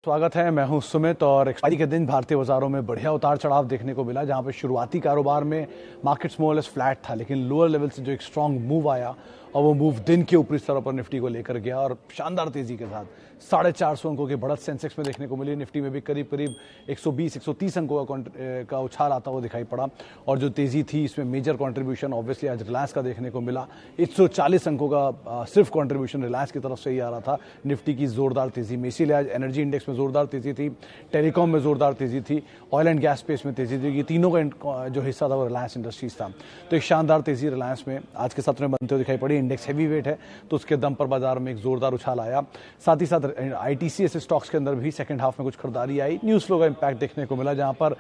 स्वागत है। मैं हूं सुमित और एक्सपायरी के दिन भारतीय बाजारों में बढ़िया उतार चढ़ाव देखने को मिला, जहां पे शुरुआती कारोबार में मार्केट स्मॉल फ्लैट था, लेकिन लोअर लेवल से जो एक स्ट्रांग मूव आया और वो मूव दिन के ऊपरी स्तरों पर निफ्टी को लेकर गया और शानदार तेजी के साथ 450 अंकों की बढ़त सेंसेक्स में देखने को मिली। निफ्टी में भी करीब करीब 120-130 अंकों का उछाल आता हुआ दिखाई पड़ा और जो तेजी थी इसमें मेजर कंट्रीब्यूशन ऑब्वियसली आज रिलायंस का देखने को मिला। 140 अंकों का सिर्फ कंट्रीब्यूशन रिलायंस की तरफ से ही आ रहा था निफ्टी की जोरदार तेजी में। इसीलिए आज एनर्जी इंडेक्स में जोरदार तेजी थी, टेलीकॉम में जोरदार तेजी थी, ऑयल एंड गैस स्पेस में तेजी थी। ये तीनों का जो हिस्सा था वो रिलायंस इंडस्ट्रीज था। तो एक शानदार तेजी रिलायंस में आज के सत्र में बनते हुए दिखाई पड़ी। इंडेक्स हैवी वेट है तो उसके दम पर बाजार में एक जोरदार उछाल आया। साथ ही साथ आईटीसी ऐसे स्टॉक्स के अंदर भी सेकंड हाफ में कुछ खरीदारी आई। न्यूज फ्लो का इंपैक्ट देखने को मिला, जहां पर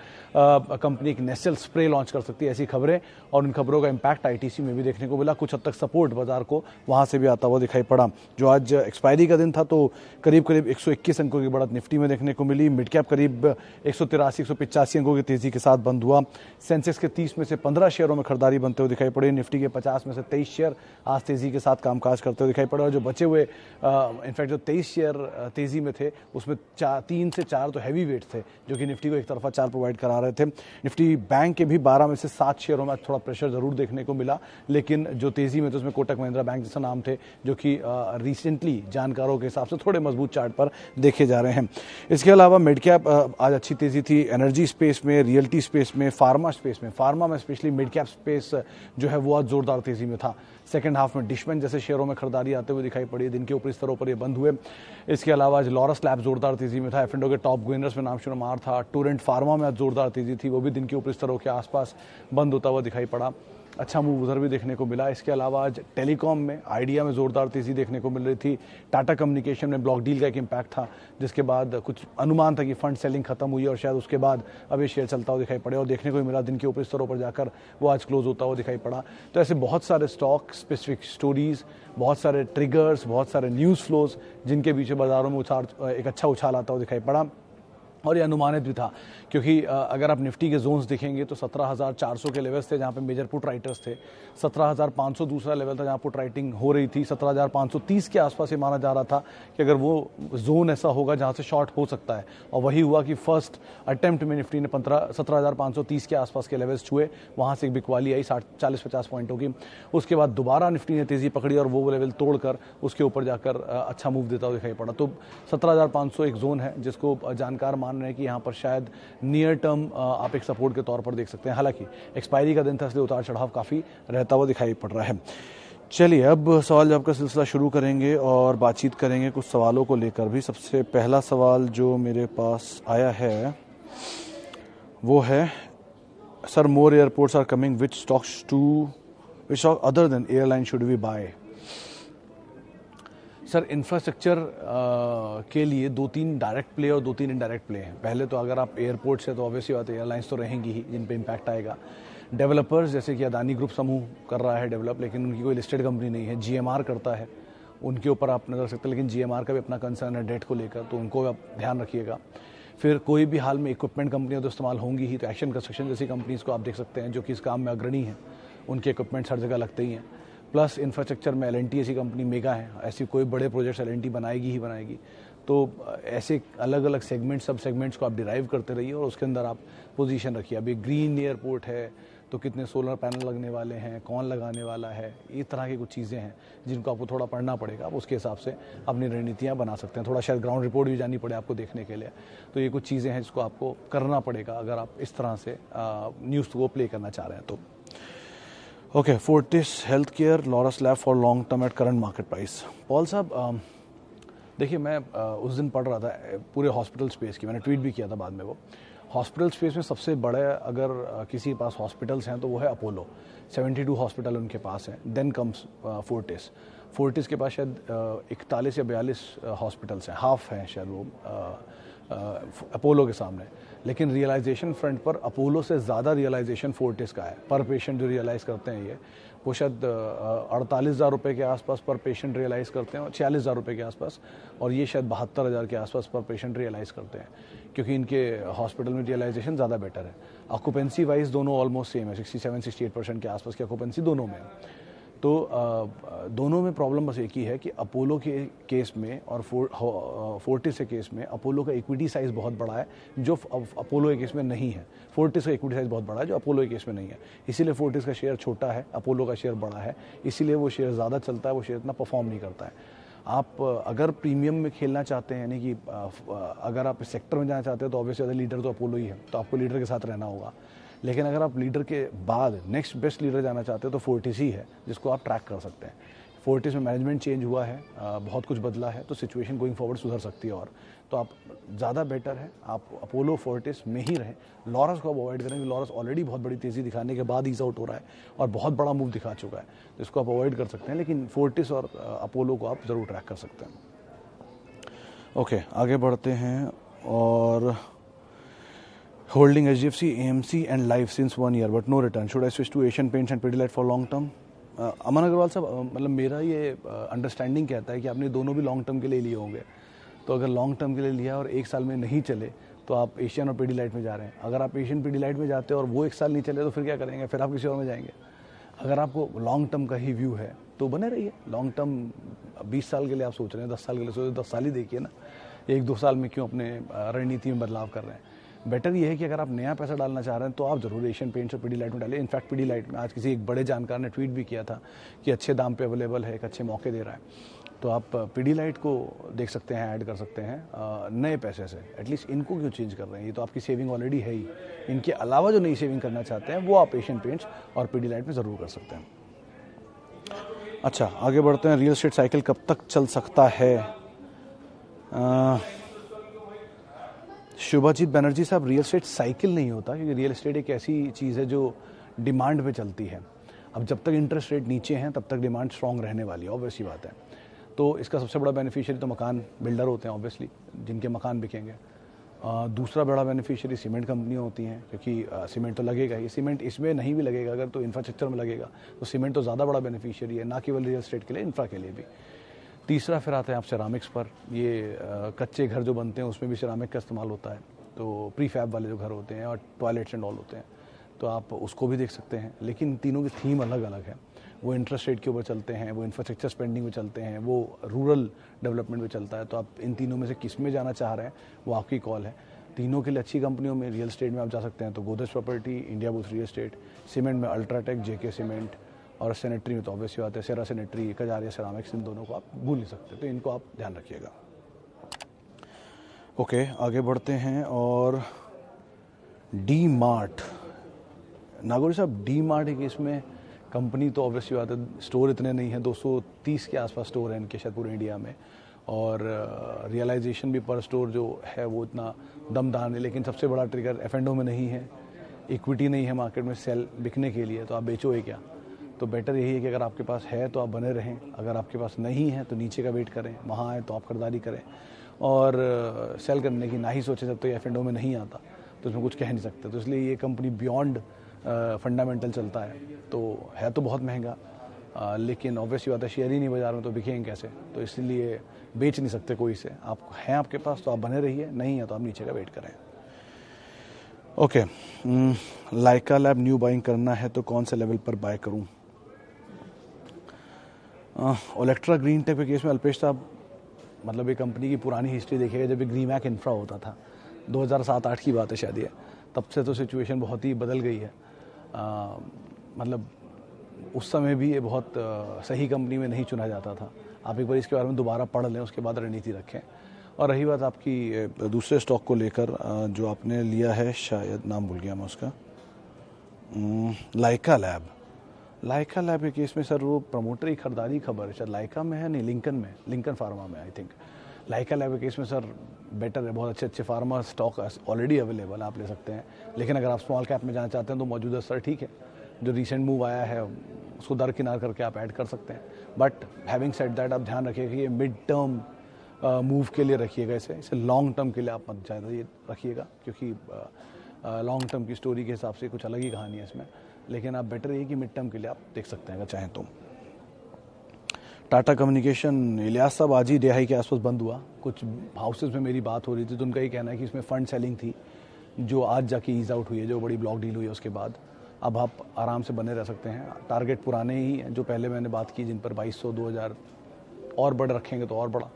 कंपनी एक नेसल स्प्रे लॉन्च कर सकती है, ऐसी खबरें, और उन खबरों का इंपैक्ट आईटीसी में भी देखने को मिला। कुछ हद तक सपोर्ट बाजार को वहां से भी आता हुआ दिखाई पड़ा। जो आज एक्सपायरी का दिन था तो करीब करीब 121 अंकों की बढ़त निफ्टी में देखने को मिली। मिड कैप करीब 183-185 अंकों की तेजी के साथ बंद हुआ। सेंसेक्स के 30 में से 15 शेयरों में खरीदारी बनते हुए दिखाई पड़ी। निफ्टी के 50 में से 23 शेयर आज तेजी के साथ कामकाज करते हुए दिखाई पड़े और जो बचे हुए इनफैक्ट जो 23 शेयर तेजी में थे उसमें 3 से 4 तो हैवी वेट थे जो कि निफ्टी को एक तरफा 4 प्रोवाइड करा रहे थे। निफ्टी बैंक के भी 12 में से 7 शेयरों में थोड़ा प्रेशर जरूर देखने को मिला, लेकिन जो तेजी में तो उसमें कोटक महिंद्रा बैंक जैसा नाम थे जो कि रिसेंटली जानकारों के हिसाब से थोड़े मजबूत चार्ट पर देखे जा रहे हैं। इसके अलावा मिड कैप आज अच्छी तेजी थी एनर्जी स्पेस में, रियल्टी स्पेस में, फार्मा स्पेस में। फार्मा में स्पेशली मिड कैप स्पेस जो है वो आज जोरदार तेजी में था। सेकंड हाफ में डिशमेंट जैसे शेयरों में खरीदारी आते हुए दिखाई पड़ी। दिन के ऊपरी स्तरों पर ये बंद हुए। इसके अलावा आज लॉरस लैब जोरदार तेजी में था। एफ&ओ के टॉप गेनर्स में नाम शुमार था। टोरेंट फार्मा में आज जोरदार तेजी थी, वो भी दिन के ऊपरी स्तरों के आसपास बंद होता हुआ दिखाई पड़ा। अच्छा मूव उधर भी देखने को मिला। इसके अलावा आज टेलीकॉम में, आइडिया में जोरदार तेजी देखने को मिल रही थी। टाटा कम्युनिकेशन में ब्लॉक डील का एक इम्पैक्ट था, जिसके बाद कुछ अनुमान था कि फंड सेलिंग खत्म हुई और शायद उसके बाद अब ये शेयर चलता हुआ दिखाई पड़े और देखने को मिला दिन के ऊपरी स्तरों पर जाकर वो आज क्लोज होता हुआ दिखाई पड़ा। तो ऐसे बहुत सारे स्टॉक स्पेसिफिक स्टोरीज, बहुत सारे ट्रिगर्स, बहुत सारे न्यूज़ फ्लोज जिनके बीच बाजारों में एक अच्छा उछाल आता हुआ दिखाई पड़ा। और ये अनुमानित भी था, क्योंकि अगर आप निफ्टी के जोन्स देखेंगे तो 17,400 के लेवल्स थे जहाँ पे मेजर पुट राइटर्स थे। 17,500 दूसरा लेवल था जहाँ पुट राइटिंग हो रही थी। 17,530 के आसपास ये माना जा रहा था कि अगर वो जोन ऐसा होगा जहाँ से शॉर्ट हो सकता है, और वही हुआ कि फर्स्ट अटेम्प्ट में निफ्टी ने 17,530 के आसपास के लेवल्स छुए। वहाँ से एक बिकवाली आई 40-50 पॉइंटों की। उसके बाद दोबारा निफ्टी ने तेज़ी पकड़ी और वो लेवल तोड़कर उसके ऊपर जाकर अच्छा मूव देता हुआ दिखाई पड़ा। तो 17,500 एक जोन है जिसको जानकार मान रहे हैं कि यहाँ पर शायद नियर टर्म आप एक सपोर्ट के तौर पर देख सकते हैं। हालांकि एक्सपायरी का दिन था इसलिए उतार चढ़ाव काफ़ी रहता हुआ दिखाई पड़ रहा है। चलिए अब सवाल जवाब का सिलसिला शुरू करेंगे और बातचीत करेंगे कुछ सवालों को लेकर भी। सबसे पहला सवाल जो मेरे पास आया है वो है, sir more airports are coming, which stock other than airline should we buy? Sir infrastructure के लिए 2-3 डायरेक्ट प्ले और 2-3 इनडायरेक्ट प्ले हैं। पहले तो अगर आप एयरपोर्ट से, तो ऑब्वियसली बात है एयरलाइंस तो रहेंगी ही जिन पे इम्पैक्ट आएगा। डेवलपर्स जैसे कि अदानी ग्रुप समूह कर रहा है डेवलप, लेकिन उनकी कोई लिस्टेड कंपनी नहीं है। जीएमआर करता है, उनके ऊपर आप नजर सकते हैं, लेकिन जीएमआर का भी अपना कंसर्न है डेट को लेकर, तो उनको आप ध्यान रखिएगा। फिर कोई भी हाल में इक्विपमेंट कंपनियां तो इस्तेमाल होंगी ही, तो एक्शन कंस्ट्रक्शन जैसी कंपनीज को आप देख सकते हैं जो कि इस काम में अग्रणी है, उनके इक्विपमेंट्स हर जगह लगते ही हैं। प्लस इंफ्रास्ट्रक्चर में एल&टी ऐसी कंपनी मेगा है, ऐसी कोई बड़े प्रोजेक्ट्स एल&टी बनाएगी ही बनाएगी। तो ऐसे अलग अलग सेगमेंट, सब सेगमेंट्स को आप डिराइव करते रहिए और उसके अंदर आप पोजीशन रखिए। अभी ग्रीन एयरपोर्ट है तो कितने सोलर पैनल लगने वाले हैं, कौन लगाने वाला है, इस तरह की कुछ चीज़ें हैं जिनको आपको थोड़ा पढ़ना पड़ेगा। आप उसके हिसाब से अपनी रणनीतियाँ बना सकते हैं। थोड़ा शायद ग्राउंड रिपोर्ट भी जानी पड़े आपको देखने के लिए। तो ये कुछ चीज़ें हैं जिसको आपको करना पड़ेगा अगर आप इस तरह से न्यूज़ को प्ले करना चाह रहे हैं तो। Okay, Fortis health care, Laurus lab for long term at current market price. Paul साहब देखिए, मैं उस दिन पढ़ रहा था पूरे हॉस्पिटल स्पेस की, मैंने ट्वीट भी किया था बाद में। वो हॉस्पिटल स्पेस में सबसे बड़े अगर किसी के पास हॉस्पिटल्स हैं तो वो है अपोलो। 72 हॉस्पिटल उनके पास हैं। देन कम्स फोर्टिस के पास शायद 41 या 42 हॉस्पिटल्स हैं, हाफ हैं शायद वो अपोलो के सामने। लेकिन रियलाइजेशन फ्रंट पर अपोलो से ज़्यादा रियलाइजेशन फोर्टिस का है। पर पेशेंट जो रियलाइज़ करते हैं ये, वो शायद 48,000 रुपये के आसपास पर पेशेंट रियलाइज़ करते हैं, और 46,000 रुपये के आसपास, और ये शायद 72,000 के आसपास पर पेशेंट रियलाइज़ करते हैं, क्योंकि इनके हॉस्पिटल में रियलाइजेशन ज़्यादा बेटर है। ऑक्यूपेंसी वाइज दोनों ऑलमोस्ट सेम है, 67-68% के आसपास की ऑक्यूपेंसी दोनों में है। तो दोनों में प्रॉब्लम बस एक ही है कि अपोलो के केस में और फोर्टिस के केस में अपोलो का इक्विटी साइज बहुत बड़ा है जो अपोलो के केस में नहीं है। फोर्टिस का इक्विटी साइज बहुत बड़ा है जो अपोलो के केस में नहीं है, इसीलिए फोर्टिस का शेयर छोटा है, अपोलो का शेयर बड़ा है, इसीलिए वो शेयर ज़्यादा चलता है, वो शेयर इतना परफॉर्म नहीं करता है। आप अगर प्रीमियम में खेलना चाहते हैं, यानी कि अगर आप इस सेक्टर में जाना चाहते हैं तो ऑब्वियसली लीडर तो अपोलो ही है, तो आपको लीडर के साथ रहना होगा। लेकिन अगर आप लीडर के बाद नेक्स्ट बेस्ट लीडर जाना चाहते हो तो फोर्टिस ही है जिसको आप ट्रैक कर सकते हैं। फोर्टिस में मैनेजमेंट चेंज हुआ है, बहुत कुछ बदला है, तो सिचुएशन गोइंग फॉरवर्ड सुधर सकती है। और तो आप ज़्यादा बेटर है आप अपोलो फोर्टिस में ही रहें, लॉरस को आप अवॉइड करें, लॉरस ऑलरेडी बहुत बड़ी तेज़ी दिखाने के बाद ईज आउट हो रहा है और बहुत बड़ा मूव दिखा चुका है, तो इसको आप अवॉइड कर सकते हैं। लेकिन फोर्टिस और अपोलो को आप ज़रूर ट्रैक कर सकते हैं। ओके, आगे बढ़ते हैं। और holding HDFC, AMC and Life since 1 year but no return. Should I switch to Asian Paints and Pidilite for long term? अमन अग्रवाल साहब, मतलब मेरा ये अंडरस्टैंडिंग कहता है कि आपने दोनों भी लॉन्ग टर्म के लिए लिए होंगे। तो अगर लॉन्ग टर्म के लिए लिया और 1 साल में नहीं चले तो आप एशियन और पीडीलाइट में जा रहे हैं। अगर आप एशियन पीडीलाइट में जाते हैं और वो 1 साल नहीं चले तो फिर क्या करेंगे? फिर आप किसी और में जाएंगे। अगर आपको लॉन्ग टर्म का ही व्यू है तो बने रहिए लॉन्ग टर्म। 20 साल के लिए आप सोच रहे हैं, 10 साल के लिए सोच रहे हैं, 10 साल ही देखिए ना, 1-2 साल में क्यों अपने रणनीति में बदलाव कर रहे हैं। बेटर ये है कि अगर आप नया पैसा डालना चाह रहे हैं तो आप जरूर एशियन पेंट्स और पीडीलाइट में डालिए। इनफैक्ट पीडीलाइट में आज किसी एक बड़े जानकार ने ट्वीट भी किया था कि अच्छे दाम पे अवेलेबल है, एक अच्छे मौके दे रहा है, तो आप पीडीलाइट को देख सकते हैं, ऐड कर सकते हैं नए पैसे से। एटलीस्ट इनको क्यों चेंज कर रहे हैं, ये तो आपकी सेविंग ऑलरेडी है ही। इनके अलावा जो नई सेविंग करना चाहते हैं वो आप एशियन पेंट्स और पीडीलाइट में ज़रूर कर सकते हैं। अच्छा, आगे बढ़ते हैं। रियल एस्टेट साइकिल कब तक चल सकता है? शुभाजीत बनर्जी साहब, रियल एस्टेट साइकिल नहीं होता, क्योंकि रियल एस्टेट एक ऐसी चीज़ है जो डिमांड पे चलती है। अब जब तक इंटरेस्ट रेट नीचे हैं तब तक डिमांड स्ट्रांग रहने वाली है, ऑब्वियसली बात है। तो इसका सबसे बड़ा बेनिफिशियरी तो मकान बिल्डर होते हैं, ऑब्वियसली, जिनके मकान बिकेंगे। दूसरा बड़ा बेनिफिशियरी सीमेंट कंपनियाँ होती हैं, क्योंकि सीमेंट तो लगेगा ही। सीमेंट इसमें नहीं भी लगेगा अगर तो इंफ्रास्ट्रक्चर में लगेगा, तो सीमेंट तो ज़्यादा बड़ा बेनिफिशियरी है, ना केवल रियल एस्टेट के लिए, इंफ्रा के लिए भी। तीसरा फिर आता है आप सिरामिक्स पर। ये कच्चे घर जो बनते हैं उसमें भी सिरामिक का इस्तेमाल होता है, तो प्री फैब वाले जो घर होते हैं और टॉयलेट्स एंड ऑल होते हैं, तो आप उसको भी देख सकते हैं। लेकिन तीनों की थीम अलग अलग है। वो इंटरेस्ट रेट के ऊपर चलते हैं, वो इंफ्रास्ट्रक्चर स्पेंडिंग में चलते हैं, वो रूरल डेवलपमेंट में चलता है। तो आप इन तीनों में से किस में जाना चाह रहे हैं वो आपकी कॉल है। तीनों के लिए अच्छी कंपनियों में रियल एस्टेट में आप जा सकते हैं, तो Godrej property, India bulls real estate. Cement में अल्ट्राटेक, जेके सीमेंट, और सैनिटरी में तो ऑब्वियसली बात है सेरा सैनिटरी, कजारिया सिरामिक्स, इन दोनों को आप भूल नहीं सकते, तो इनको आप ध्यान रखिएगा। ओके, आगे बढ़ते हैं। और डी मार्ट, नागौरी साहब, डी मार्ट है कि इसमें कंपनी तो ऑब्वियसली बात है, स्टोर इतने नहीं है, 230 के आसपास स्टोर है इनके शायद पूरे इंडिया में, और रियलाइजेशन भी पर स्टोर जो है वो इतना दमदार नहीं। लेकिन सबसे बड़ा ट्रिगर F&O में नहीं है, इक्विटी नहीं है मार्केट में सेल बिकने के लिए, तो आप बेचोगे क्या? तो बेटर यही है कि अगर आपके पास है तो आप बने रहें, अगर आपके पास नहीं है तो नीचे का वेट करें, वहाँ आए तो आप खरीदारी करें। और सेल करने की ना ही सोचें जब तक तो F&O में नहीं आता, तो उसमें कुछ कह नहीं सकते। तो इसलिए ये कंपनी बियॉन्ड फंडामेंटल चलता है, तो है तो बहुत महंगा, लेकिन ऑब्वियसली बात है शेयर ही नहीं बाजार में तो बिकेंगे कैसे? तो इसलिए बेच नहीं सकते कोई से। आप हैं आपके पास तो आप बने रहिए, नहीं है तो आप नीचे का वेट करें। ओके, लाइका लैब न्यू बाइंग करना है तो कौन से लेवल पर बाय करूं? ओलेक्ट्रा ग्रीन टेक के केस में अल्पेश साहब, मतलब ये कंपनी की पुरानी हिस्ट्री देखिएगा, जब ये ग्रीमैक इंफ्रा होता था 2007-8 की बात है शायद ये, तब से तो सिचुएशन बहुत ही बदल गई है। मतलब उस समय भी ये बहुत सही कंपनी में नहीं चुना जाता था। आप एक बार इसके बारे में दोबारा पढ़ लें, उसके बाद रणनीति रखें। और रही बात आपकी दूसरे स्टॉक को लेकर जो आपने लिया है, शायद नाम भूल गया मैं उसका, लाइका लैब। लाइका लैब के केस में सर वो प्रमोटर की खरीदारी खबर है, शायद लाइका में है, नहीं लिंकन में, लिंकन फार्मा में आई थिंक। लाइका लैब के केस में सर बेटर है, बहुत अच्छे अच्छे फार्मा स्टॉक ऑलरेडी अवेलेबल आप ले सकते हैं। लेकिन अगर आप स्मॉल कैप में जाना चाहते हैं तो मौजूदा सर ठीक है, जो रिसेंट मूव आया है उसको दरकिनार करके आप ऐड कर सकते हैं। बट हैविंग सेड दैट, आप ध्यान रखिएगा कि ये मिड टर्म मूव के लिए रखिएगा, इसे लॉन्ग टर्म के लिए आप मत ज़्यादा ये रखिएगा, क्योंकि लॉन्ग टर्म की स्टोरी के हिसाब से कुछ अलग ही कहानी है इसमें। लेकिन आप बेटर ये कि मिड टर्म के लिए आप देख सकते हैं अगर चाहें तो। टाटा कम्युनिकेशन, इलियास साहब, आज ही 2.5 के आसपास बंद हुआ। कुछ हाउसेज में मेरी बात हो रही थी तो उनका ये कहना है कि इसमें फंड सेलिंग थी जो आज जाके ईज आउट हुई है, जो बड़ी ब्लॉक डील हुई है उसके बाद। अब आप आराम से बने रह सकते हैं। टारगेट पुराने ही हैं जो पहले मैंने बात की, जिन पर 2200 2000 और बढ़ रखेंगे तो और बढ़ा,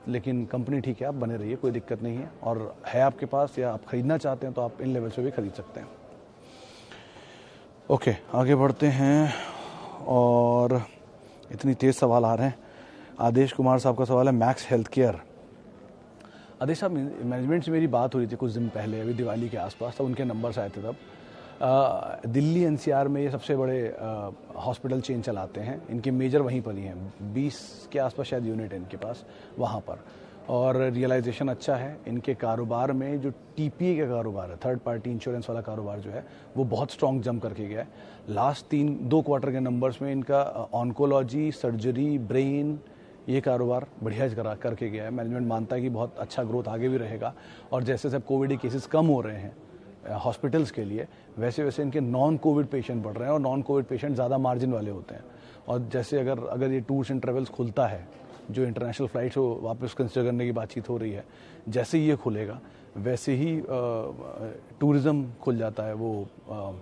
लेकिन कंपनी ठीक है, आप बने रहिए, कोई दिक्कत नहीं है। और है आपके पास या आप खरीदना चाहते हैं तो आप इन लेवल से भी खरीद सकते हैं। ओके, आगे बढ़ते हैं। और इतनी तेज़ सवाल आ रहे हैं। आदेश कुमार साहब का सवाल है मैक्स हेल्थ केयर। आदेश साहब, मैनेजमेंट से मेरी बात हो रही थी कुछ दिन पहले, अभी दिवाली के आसपास, तब उनके नंबर्स आए थे। तब दिल्ली एनसीआर में ये सबसे बड़े हॉस्पिटल चेन चलाते हैं, इनके मेजर वहीं पर ही हैं, 20 के आसपास शायद यूनिट है इनके पास वहाँ पर। और रियलाइजेशन अच्छा है इनके कारोबार में। जो टीपीए का कारोबार है, थर्ड पार्टी इंश्योरेंस वाला कारोबार जो है, वो बहुत स्ट्रॉन्ग जंप करके गया है। लास्ट 2 क्वार्टर के नंबर्स में इनका ऑन्कोलॉजी, सर्जरी, ब्रेन, ये कारोबार बढ़िया करके गया है। मैनेजमेंट मानता है कि बहुत अच्छा ग्रोथ आगे भी रहेगा। और जैसे जैसे कोविड के केसेस कम हो रहे हैं हॉस्पिटल्स के लिए, वैसे वैसे इनके नॉन कोविड पेशेंट बढ़ रहे हैं, और नॉन कोविड पेशेंट ज़्यादा मार्जिन वाले होते हैं। और जैसे अगर ये टूर्स एंड ट्रेवल्स खुलता है, जो इंटरनेशनल फ्लाइट्स को वापस कंसिडर करने की बातचीत हो रही है, जैसे ही ये खुलेगा वैसे ही टूरिज़्म खुल जाता है। वो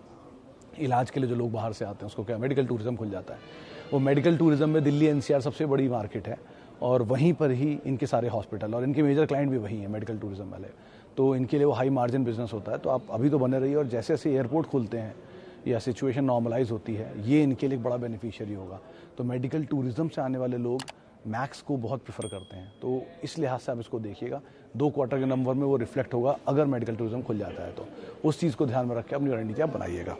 इलाज के लिए जो लोग बाहर से आते हैं उसको क्या मेडिकल टूरिज़्म खुल जाता है। वो मेडिकल टूरिज़्म में दिल्ली एनसीआर सबसे बड़ी मार्केट है, और वहीं पर ही इनके सारे हॉस्पिटल और इनके मेजर क्लाइंट भी वहीं हैं मेडिकल टूरिज़्म वाले। तो इनके लिए वो हाई मार्जिन बिजनेस होता है। तो आप अभी तो बने रहिए, और जैसे जैसे एयरपोर्ट खुलते हैं या सिचुएशन नॉर्मलाइज होती है, ये इनके लिए एक बड़ा बेनिफिशियरी होगा। तो मेडिकल टूरिज़्म से आने वाले लोग मैक्स को बहुत प्रेफर करते हैं, तो इस लिहाज से आप इसको देखिएगा। 2 क्वार्टर के नंबर में वो रिफ्लेक्ट होगा अगर मेडिकल टूरिज्म खुल जाता है, तो उस चीज़ को ध्यान में रख के अपनी रणनीति आप बनाइएगा।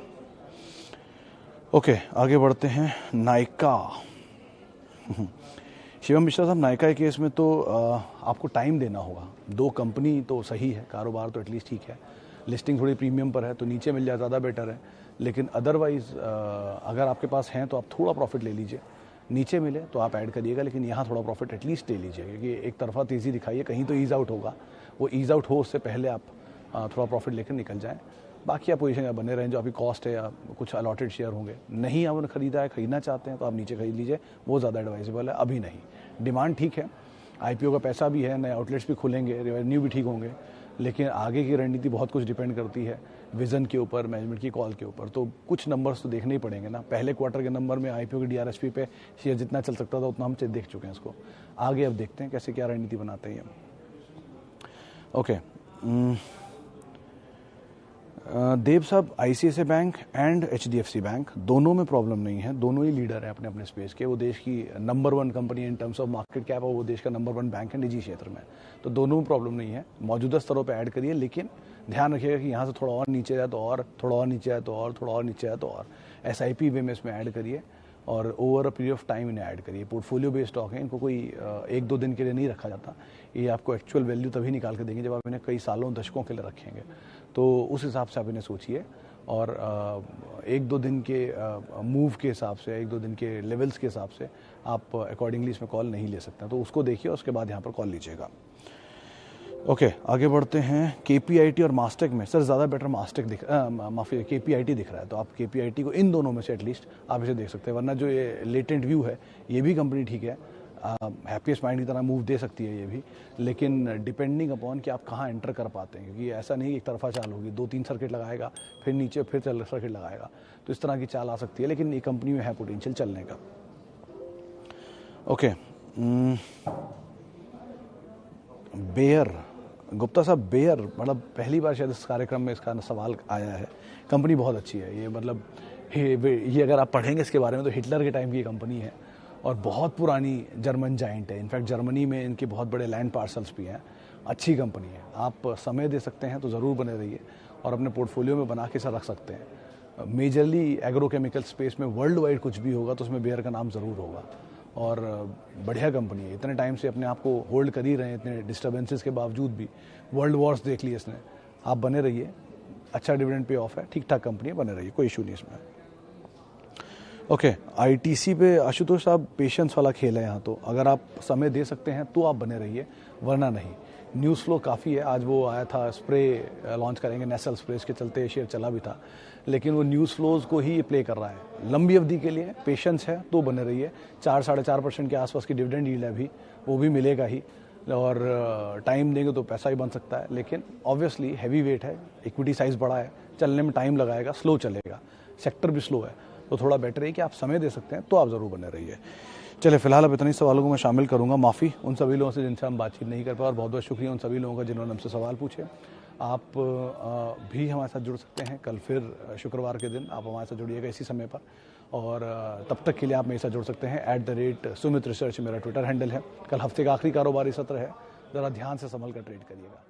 ओके, आगे बढ़ते हैं। नायका, शिवम मिश्रा साहब, नायका के केस में तो आपको टाइम देना होगा। 2 कंपनी तो सही है, कारोबार तो एटलीस्ट ठीक है, लिस्टिंग थोड़ी प्रीमियम पर है तो नीचे मिल जाए ज़्यादा बेटर है। लेकिन अदरवाइज़ अगर आपके पास हैं तो आप थोड़ा प्रॉफिट ले लीजिए, नीचे मिले तो आप ऐड करिएगा, लेकिन यहाँ थोड़ा प्रॉफिट एटलीस्ट ले लीजिए, क्योंकि एक तरफा तेज़ी दिखाइए, कहीं तो ईज आउट होगा, वो ईज आउट हो उससे पहले आप थोड़ा प्रॉफिट लेकर निकल जाएँ। बाकी आप पोजीशन में बने रहें, जो अभी कॉस्ट है या कुछ अलॉटेड शेयर होंगे, नहीं आपने खरीदा है, खरीदना चाहते हैं तो आप नीचे खरीद लीजिए, वो ज़्यादा एडवाइजेबल है। अभी नहीं, डिमांड ठीक है, आईपीओ का पैसा भी है, नए आउटलेट्स भी खुलेंगे, रेवेन्यू भी ठीक होंगे, लेकिन आगे की रणनीति बहुत कुछ डिपेंड करती है विज़न के ऊपर, मैनेजमेंट की कॉल के ऊपर। तो कुछ नंबर्स तो देखने ही पड़ेंगे ना। पहले क्वार्टर के नंबर में आईपीओ के डीआरएसपी पे शेयर जितना चल सकता था उतना हम देख चुके हैं इसको। आगे अब देखते हैं कैसे क्या रणनीति बनाते हैं हम। ओके, देव साहब, ICICI bank and HDFC bank दोनों में प्रॉब्लम नहीं है, दोनों ही लीडर है अपने अपने स्पेस के। वो देश की number 1 company in terms of market cap, और वो देश का नंबर 1 बैंक है निजी क्षेत्र में। तो दोनों में प्रॉब्लम नहीं है, मौजूदा स्तरों पे ऐड करिए, लेकिन ध्यान रखिएगा कि यहाँ से थोड़ा और नीचे जाए तो और, थोड़ा और नीचे आए तो और, थोड़ा और नीचे आए तो और। एसआईपी वे में इसमें ऐड करिए और over a period of time इन्हें ऐड करिए। पोर्टफोलियो बेस्ड स्टॉक है, इनको कोई 1-2 दिन के लिए नहीं रखा जाता। ये आपको एक्चुअल वैल्यू तभी निकाल के देंगे जब आप इन्हें कई सालों दशकों के लिए रखेंगे। तो उस हिसाब से आप इन्हें सोचिए, और 1-2 दिन के मूव के हिसाब से, 1-2 दिन के लेवल्स के हिसाब से आप अकॉर्डिंगली इसमें कॉल नहीं ले सकते, तो उसको देखिए, उसके बाद यहाँ पर कॉल लीजिएगा। ओके, आगे बढ़ते हैं। केपीआईटी और मास्टेक में सर ज़्यादा बेटर मास्टेक माफी केपीआईटी दिख रहा है, तो आप केपीआईटी को इन दोनों में से एटलीस्ट आप इसे देख सकते हैं। वरना जो ये लेटेंट व्यू है, ये भी कंपनी ठीक है, हैप्पीएस्ट माइंड की तरह मूव दे सकती है ये भी, लेकिन डिपेंडिंग अपॉन कि आप कहाँ एंटर कर पाते हैं, क्योंकि ऐसा नहीं एक तरफा चाल होगी, 2-3 सर्किट लगाएगा, फिर नीचे फिर सर्किट लगाएगा, तो इस तरह की चाल आ सकती है, लेकिन ये कंपनी में है पोटेंशियल चलने का। ओके, बेयर, गुप्ता साहब, बेयर मतलब पहली बार शायद इस कार्यक्रम में इसका सवाल आया है। कंपनी बहुत अच्छी है ये, मतलब ये अगर आप पढ़ेंगे इसके बारे में तो हिटलर के टाइम की कंपनी है, और बहुत पुरानी जर्मन जाइंट है। इनफैक्ट जर्मनी में इनके बहुत बड़े लैंड पार्सल्स भी हैं। अच्छी कंपनी है, आप समय दे सकते हैं तो ज़रूर बने रहिए, और अपने पोर्टफोलियो में बना के इसे रख सकते हैं। मेजरली एग्रोकेमिकल स्पेस में वर्ल्ड वाइड कुछ भी होगा तो उसमें बेयर का नाम ज़रूर होगा, और बढ़िया कंपनी है। इतने टाइम से अपने आप को होल्ड कर ही रहे हैं, इतने डिस्टर्बेंसेस के बावजूद भी। वर्ल्ड वॉर्स देख लिए इसने। आप बने रहिए, अच्छा डिविडेंड पे ऑफ है, ठीक ठाक कंपनी है, बने रहिए, कोई इशू नहीं इसमें। ओके, आईटीसी पे आशुतोष साहब, पेशेंस वाला खेल है यहाँ, तो अगर आप समय दे सकते हैं तो आप बने रहिए, वरना नहीं। न्यूज़ फ्लो काफ़ी है, आज वो आया था स्प्रे लॉन्च करेंगे नेसल स्प्रे, के चलते शेयर चला भी था, लेकिन वो न्यूज़ फ्लोज को ही प्ले कर रहा है। लंबी अवधि के लिए पेशेंस है तो बने रहिए। 4-4.5% के आसपास की डिविडेंड यील्ड है अभी, वो भी मिलेगा ही, और टाइम देंगे तो पैसा ही बन सकता है, लेकिन ऑब्वियसली हैवी वेट है, इक्विटी साइज़ बड़ा है, चलने में टाइम लगाएगा, स्लो चलेगा, सेक्टर भी स्लो है, तो थोड़ा बेटर है कि आप समय दे सकते हैं तो आप ज़रूर बने रहिए। चलिए फिलहाल अब इतने सवालों को मैं शामिल करूंगा। माफ़ी उन सभी लोगों से जिनसे हम बातचीत नहीं कर पाए, और बहुत बहुत शुक्रिया उन सभी लोगों का जिन्होंने हमसे सवाल पूछे। आप भी हमारे साथ जुड़ सकते हैं कल फिर शुक्रवार के दिन, आप हमारे साथ जुड़िएगा इसी समय पर, और तब तक के लिए आप मेरे साथ जुड़ सकते हैं। @सुमित रिसर्च मेरा ट्विटर हैंडल है। कल हफ्ते का आखिरी कारोबारी सत्र है, ज़रा ध्यान से संभल कर ट्रेड करिएगा।